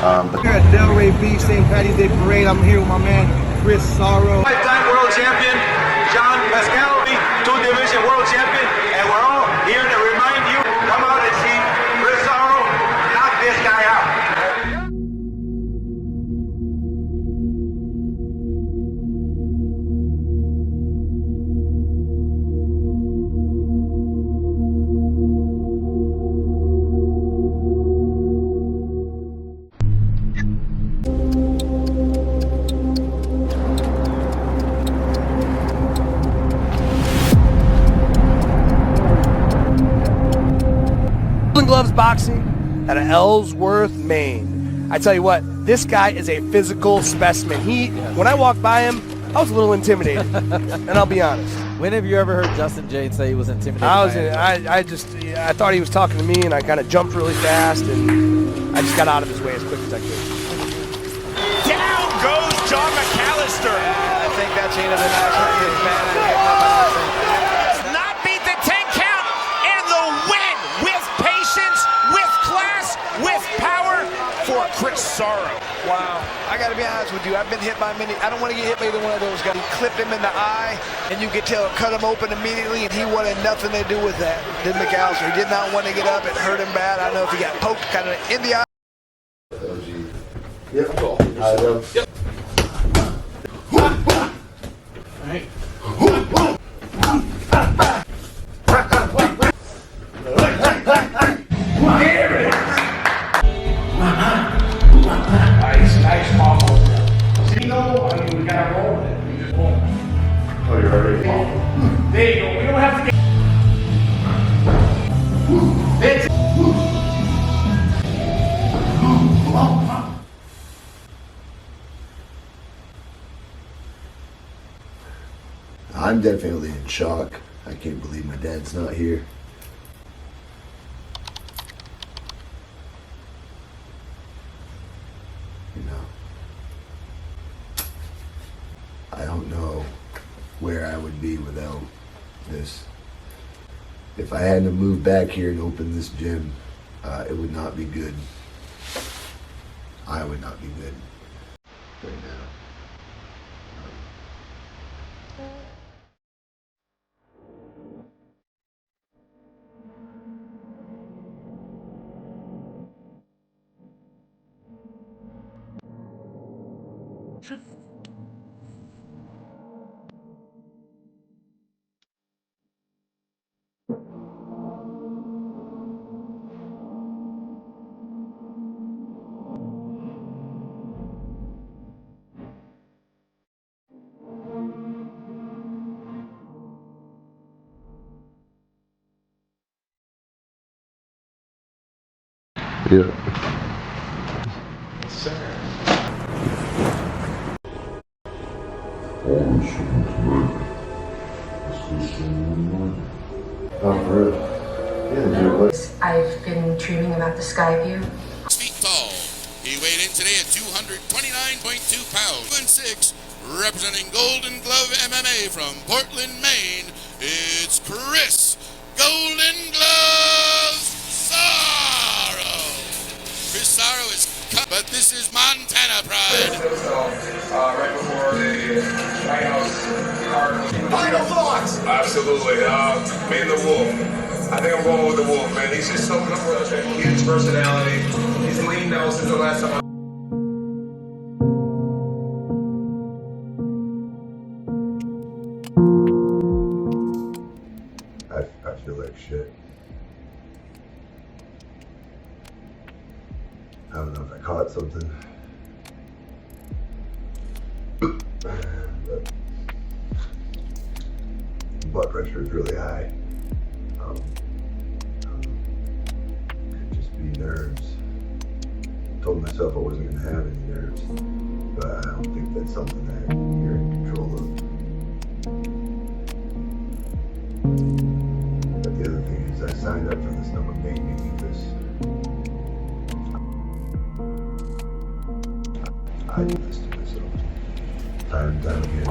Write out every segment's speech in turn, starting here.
But here at Delray Beach, St. Patty's Day Parade, I'm here with my man, Sarro. Five-time world champion, John Pascal, two-division world champion, and we're all here to remind you, come out and see Sarro knock this guy out. Goldengloves boxing out of Ellsworth, Maine. I tell you what, this guy is a physical specimen. When I walked by him, I was a little intimidated, and I'll be honest. When have you ever heard Justin Jade say he was intimidated? I thought he was talking to me, and I kind of jumped really fast, and I just got out of his way as quick as I could. Down goes John McAllister. I think that's the end of the match. Does not beat the 10 count, and the win with patience, with class, with power for Chris Sarro. Wow. I got to be honest with you. I've been hit by many. I don't want to get hit by either one of those guys. He clipped him in the eye, and you could tell it cut him open immediately, and he wanted nothing to do with that. Did McAllister. He did not want to get up. It hurt him bad. I don't know if he got poked kind of in the eye. Yep. Yep. Nice combo. See, no, I mean, we got to roll with it. We just roll. Oh, you're already. There you go. We don't have to get. That's it. I'm definitely in shock. I can't believe my dad's not here. You know, I don't know where I would be without this. If I hadn't moved back here and opened this gym, it would not be good. I would not be good right now. Yeah. I've been dreaming about the sky view. 6 feet tall. He weighed in today at 229.2 pounds. 2-6, representing Golden Glove MMA from Portland, Maine, it's Chris Golden Gloves Sarro. Chris Sarro is cut, but this is Montana pride. Right before the White House card. Final thoughts. Absolutely. Me and the Wolf. I think I'm going with the Wolf, man. He's just so good. Such a huge personality. He's leaned now since the last time. I feel like shit. I don't know if I caught something. But blood pressure is really high. Could just be nerves. Told myself I wasn't going to have any nerves, but I don't think that's something that you're in control of. But the other thing is I signed up for this and I'm made me do this. I do this to myself. Time and time again.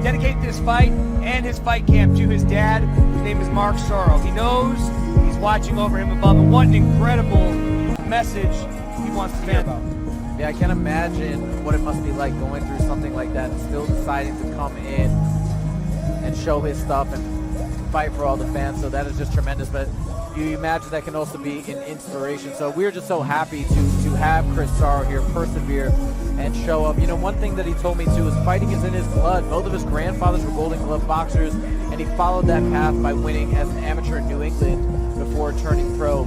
Dedicate this fight and his fight camp to his dad, whose name is Mark Sarro. He knows he's watching over him above, and what an incredible message he wants to hear about. Yeah, I can't imagine what it must be like going through something like that and still deciding to come in and show his stuff and fight for all the fans. So that is just tremendous. But you imagine that can also be an inspiration. So we're just so happy to have Chris Sarro here persevere and show up. You know, one thing that he told me too is fighting is in his blood. Both of his grandfathers were Golden Glove boxers, and he followed that path by winning as an amateur in New England before turning pro.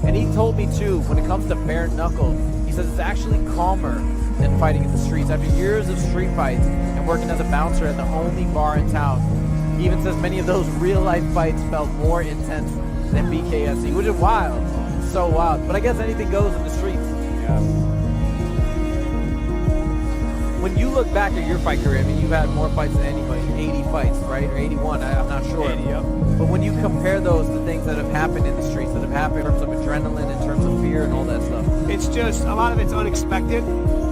And he told me too, when it comes to Bareknuckle, he says it's actually calmer than fighting in the streets. After years of street fights and working as a bouncer at the only bar in town, he even says many of those real-life fights felt more intense than BKFC, which is wild. So wild. But I guess anything goes in the streets. Yeah. When you look back at your fight career, I mean, you've had more fights than anybody, 80 fights, right? Or 81, I'm not sure. 80, yep. But when you compare those to things that have happened in the streets, that have happened in terms of adrenaline, in terms of fear and all that stuff. It's just, a lot of it's unexpected.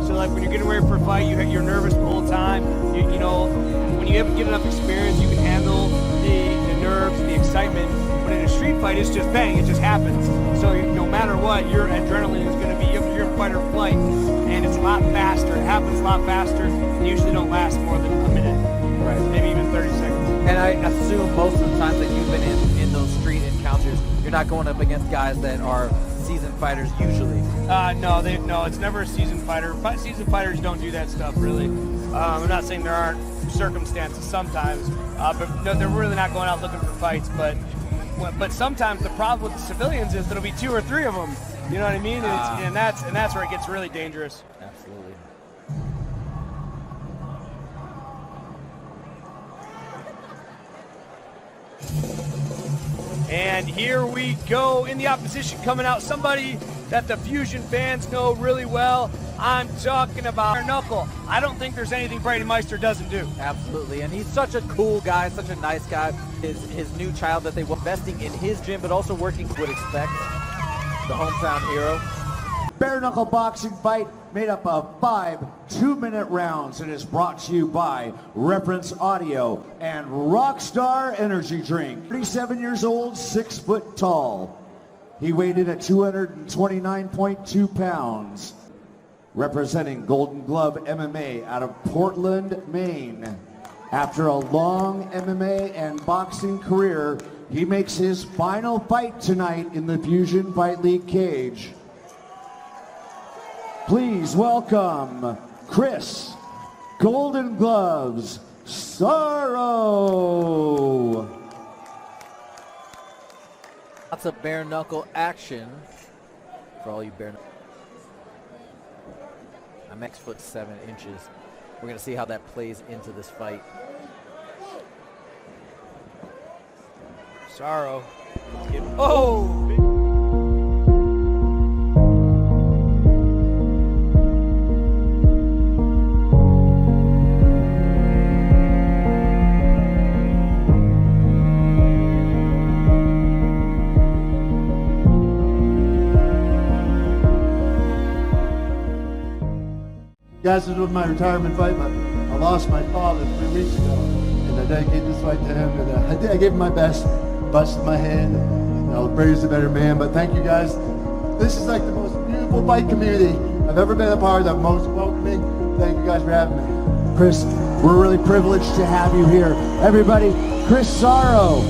So like when you're getting ready for a fight, you're nervous the whole time. You know, when you get enough experience, you can handle the nerves, the excitement. But in a street fight, it's just bang, it just happens. So no matter what, your adrenaline is going to be, you're in fight or flight. And it's a lot faster. It happens a lot faster. And usually don't last more than a minute. Right. Maybe even 30 seconds. And I assume most of the times that you've been in those street encounters, you're not going up against guys that are seasoned fighters usually. No, it's never a seasoned fighter. Seasoned fighters don't do that stuff, really. I'm not saying there aren't circumstances sometimes, but no, they're really not going out looking for fights. But sometimes the problem with the civilians is there'll be 2 or 3 of them. You know what I mean? And that's where it gets really dangerous. Absolutely. And here we go in the opposition, coming out somebody that the Fusion fans know really well. I'm talking about Bareknuckle. I don't think there's anything Brady Meister doesn't do. Absolutely, and he's such a cool guy, such a nice guy. His new child that they were investing in his gym, but also working would expect the hometown hero. Bareknuckle boxing fight made up of 5 2-minute rounds and is brought to you by Reference Audio and Rockstar Energy Drink. 37 years old, 6 foot tall. He weighed in at 229.2 pounds. Representing Golden Glove MMA out of Portland, Maine. After a long MMA and boxing career, He makes his final fight tonight in the Fusion Fight League cage. Please welcome Chris Golden Gloves Sarro. Lots of bare knuckle action for all you bare knuckle. I'm 6'7". We're going to see how that plays into this fight. Sarro. Oh! Guys, this was my retirement fight, but I lost my father 3 weeks ago, and I dedicate this fight to him. And I gave him my best, busted my hand. Brady's a better man, but thank you guys. This is like the most beautiful fight community I've ever been a part of. Most welcoming. Thank you guys for having me. Chris, we're really privileged to have you here. Everybody, Chris Sarro.